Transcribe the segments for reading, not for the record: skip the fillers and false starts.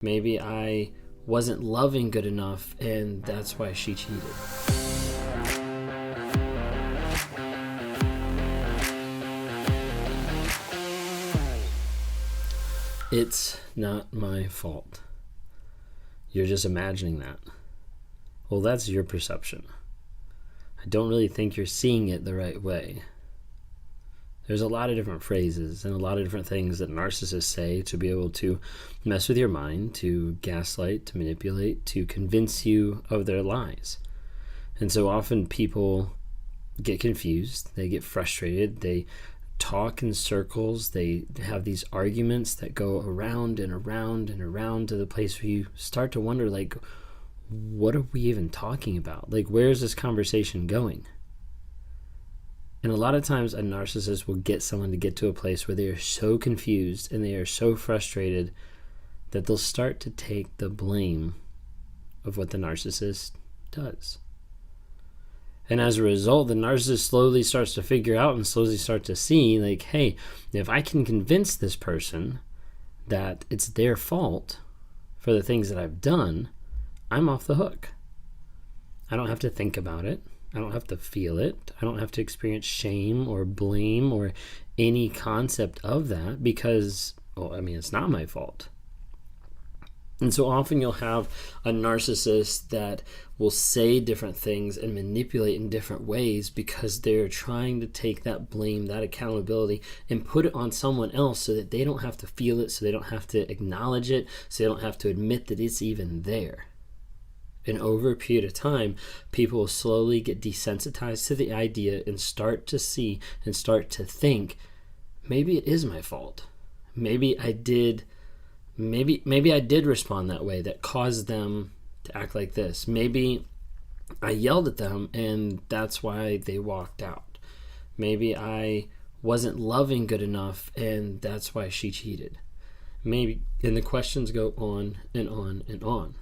Maybe I wasn't loving good enough and that's why she cheated. It's not my fault. You're just imagining that. Well, that's your perception. I don't really think you're seeing it the right way. There's a lot of different phrases and a lot of different things that narcissists say to be able to mess with your mind, to gaslight, to manipulate, to convince you of their lies. And so often people get confused, they get frustrated, they talk in circles, they have these arguments that go around and around and around to the place where you start to wonder, like, what are we even talking about? Like, where is this conversation going? And a lot of times a narcissist will get someone to get to a place where they are so confused and they are so frustrated that they'll start to take the blame of what the narcissist does. And as a result, the narcissist slowly starts to figure out and slowly start to see, like, hey, if I can convince this person that it's their fault for the things that I've done, I'm off the hook. I don't have to think about it. I don't have to feel it. I don't have to experience shame or blame or any concept of that because, it's not my fault. And so often you'll have a narcissist that will say different things and manipulate in different ways because they're trying to take that blame, that accountability, and put it on someone else so that they don't have to feel it, so they don't have to acknowledge it, so they don't have to admit that it's even there. And over a period of time, people will slowly get desensitized to the idea and start to see and start to think, maybe it is my fault. Maybe I did respond that way that caused them to act like this. Maybe I yelled at them and that's why they walked out. Maybe I wasn't loving good enough and that's why she cheated. Maybe, and the questions go on and on and on.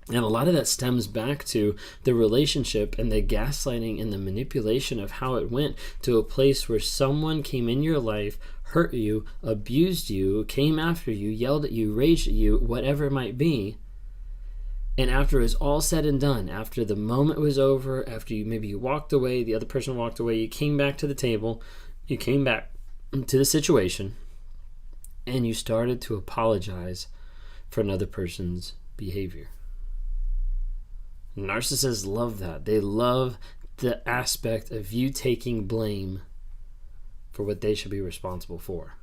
And a lot of that stems back to the relationship and the gaslighting and the manipulation of how it went to a place where someone came in your life, hurt you, abused you, came after you, yelled at you, raged at you, whatever it might be. And after it was all said and done, after the moment was over, after you walked away, the other person walked away, you came back to the table, you came back to the situation, and you started to apologize for another person's behavior. Narcissists love that. They love the aspect of you taking blame for what they should be responsible for.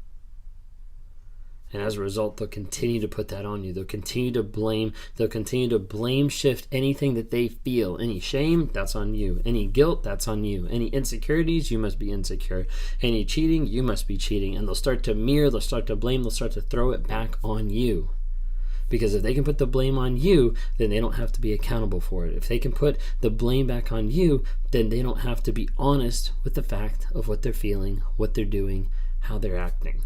And as a result, they'll continue to put that on you. They'll continue to blame. They'll continue to blame shift anything that they feel. Any shame, that's on you. Any guilt, that's on you. Any insecurities, you must be insecure. Any cheating, you must be cheating. And they'll start to mirror, they'll start to blame, they'll start to throw it back on you. Because if they can put the blame on you, then they don't have to be accountable for it. If they can put the blame back on you, then they don't have to be honest with the fact of what they're feeling, what they're doing, how they're acting.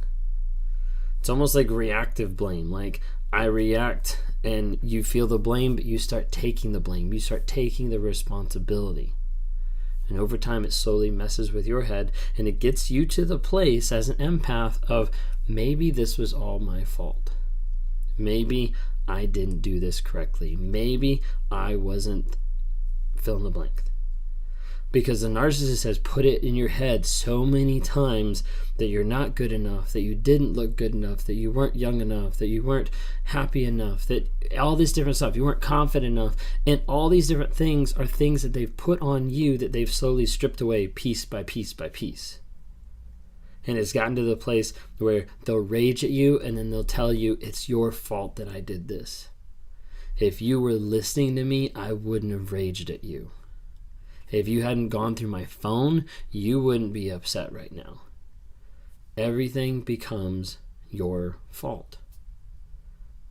It's almost like reactive blame. Like, I react and you feel the blame, but you start taking the blame. You start taking the responsibility. And over time, it slowly messes with your head and it gets you to the place as an empath of maybe this was all my fault. Maybe I didn't do this correctly. Maybe I wasn't fill in the blank. Because the narcissist has put it in your head so many times that you're not good enough, that you didn't look good enough, that you weren't young enough, that you weren't happy enough, that all this different stuff, you weren't confident enough. And all these different things are things that they've put on you that they've slowly stripped away piece by piece by piece. And it's gotten to the place where they'll rage at you and then they'll tell you it's your fault that I did this. If you were listening to me, I wouldn't have raged at you. If you hadn't gone through my phone, you wouldn't be upset right now. Everything becomes your fault.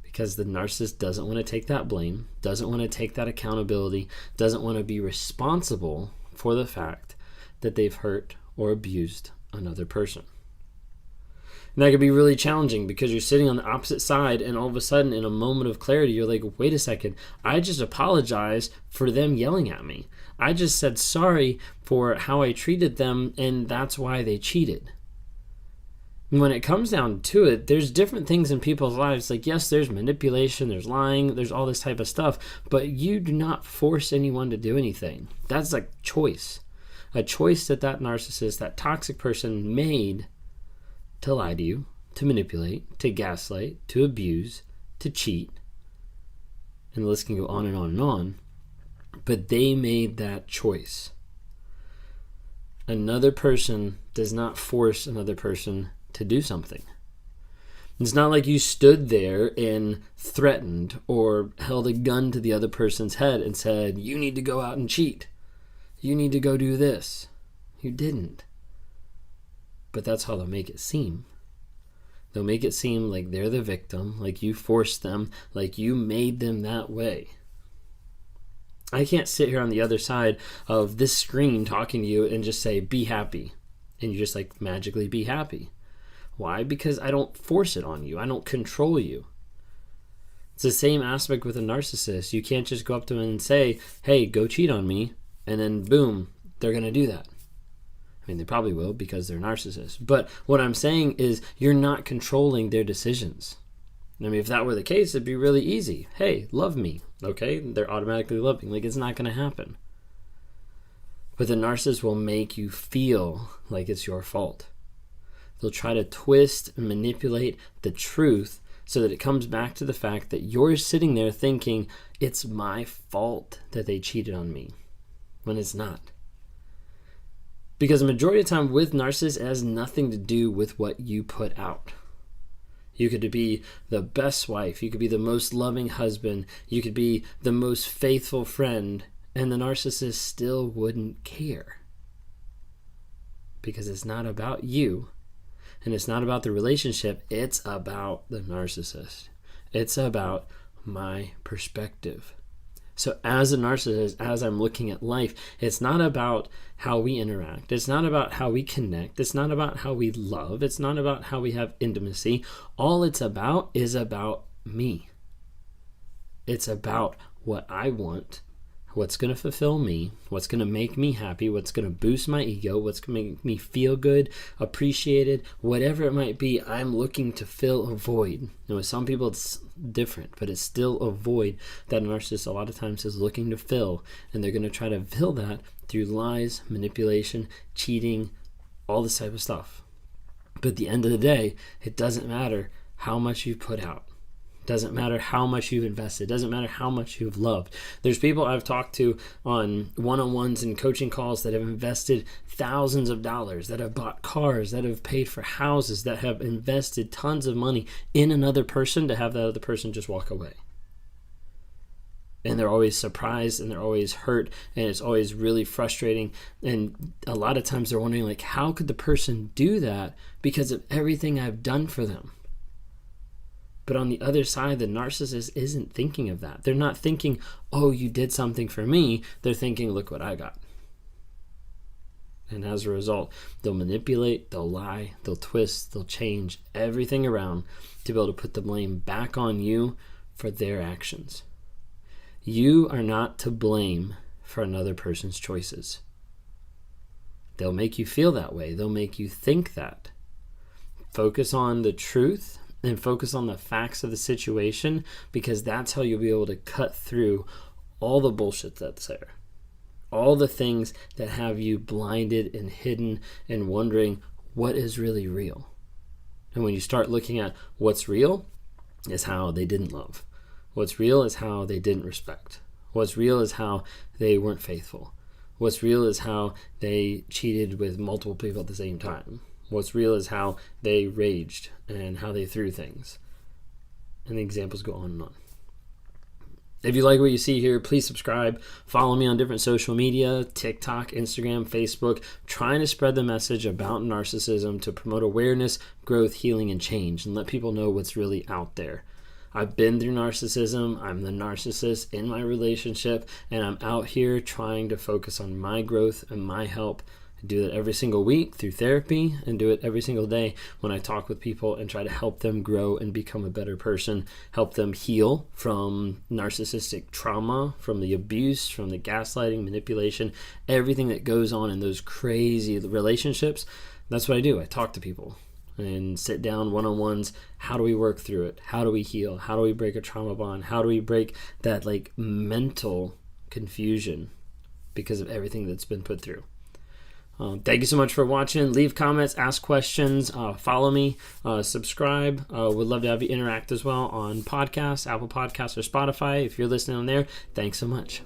Because the narcissist doesn't want to take that blame, doesn't want to take that accountability, doesn't want to be responsible for the fact that they've hurt or abused another person. And that could be really challenging because you're sitting on the opposite side and all of a sudden in a moment of clarity, you're like, wait a second, I just apologized for them yelling at me. I just said sorry for how I treated them and that's why they cheated. When it comes down to it, there's different things in people's lives. Like, yes, there's manipulation, there's lying, there's all this type of stuff, but you do not force anyone to do anything. That's a choice. A choice that narcissist, that toxic person made to lie to you, to manipulate, to gaslight, to abuse, to cheat. And the list can go on and on and on. But they made that choice. Another person does not force another person to do something. It's not like you stood there and threatened or held a gun to the other person's head and said, you need to go out and cheat. You need to go do this. You didn't. But that's how they'll make it seem. They'll make it seem like they're the victim, like you forced them, like you made them that way. I can't sit here on the other side of this screen talking to you and just say, be happy. And you just magically be happy. Why? Because I don't force it on you. I don't control you. It's the same aspect with a narcissist. You can't just go up to them and say, hey, go cheat on me. And then boom, they're going to do that. I mean, they probably will because they're narcissists. But what I'm saying is you're not controlling their decisions. I mean, if that were the case, it'd be really easy. Hey, love me. Okay, they're automatically loving. It's not going to happen. But the narcissist will make you feel like it's your fault. They'll try to twist and manipulate the truth so that it comes back to the fact that you're sitting there thinking it's my fault that they cheated on me, when it's not. Because the majority of the time with narcissists, it has nothing to do with what you put out. You could be the best wife, you could be the most loving husband, you could be the most faithful friend, and the narcissist still wouldn't care. Because it's not about you. And it's not about the relationship, it's about the narcissist. It's about my perspective. So as a narcissist, as I'm looking at life, it's not about how we interact. It's not about how we connect. It's not about how we love. It's not about how we have intimacy. All it's about is about me. It's about what I want, what's going to fulfill me, what's going to make me happy, what's going to boost my ego, what's going to make me feel good, appreciated, whatever it might be. I'm looking to fill a void. With some people it's different, but it's still a void that a narcissist a lot of times is looking to fill, and they're going to try to fill that through lies, manipulation, cheating, all this type of stuff. But at the end of the day, it doesn't matter how much you put out. Doesn't matter how much you've invested. Doesn't matter how much you've loved. There's people I've talked to on one-on-ones and coaching calls that have invested thousands of dollars, that have bought cars, that have paid for houses, that have invested tons of money in another person to have that other person just walk away. And they're always surprised and they're always hurt and it's always really frustrating. And a lot of times they're wondering, how could the person do that because of everything I've done for them? But on the other side, the narcissist isn't thinking of that. They're not thinking, oh, you did something for me. They're thinking, look what I got. And as a result, they'll manipulate, they'll lie, they'll twist, they'll change everything around to be able to put the blame back on you for their actions. You are not to blame for another person's choices. They'll make you feel that way. They'll make you think that. Focus on the truth and focus on the facts of the situation, because that's how you'll be able to cut through all the bullshit that's there. All the things that have you blinded and hidden and wondering what is really real. And when you start looking at what's real is how they didn't love. What's real is how they didn't respect. What's real is how they weren't faithful. What's real is how they cheated with multiple people at the same time. What's real is how they raged and how they threw things. And the examples go on and on. If you like what you see here, please subscribe. Follow me on different social media, TikTok, Instagram, Facebook, trying to spread the message about narcissism to promote awareness, growth, healing, and change, and let people know what's really out there. I've been through narcissism. I'm the narcissist in my relationship, and I'm out here trying to focus on my growth and my help. I do that every single week through therapy and do it every single day when I talk with people and try to help them grow and become a better person, help them heal from narcissistic trauma, from the abuse, from the gaslighting, manipulation, everything that goes on in those crazy relationships. That's what I do. I talk to people. and sit down one-on-ones. How do we work through it? How do we heal? How do we break a trauma bond? How do we break that like mental confusion because of everything that's been put through? Thank you so much for watching. Leave comments, ask questions, follow me, subscribe. Would love to have you interact as well on podcasts, Apple Podcasts, or Spotify. If you're listening on there, thanks so much.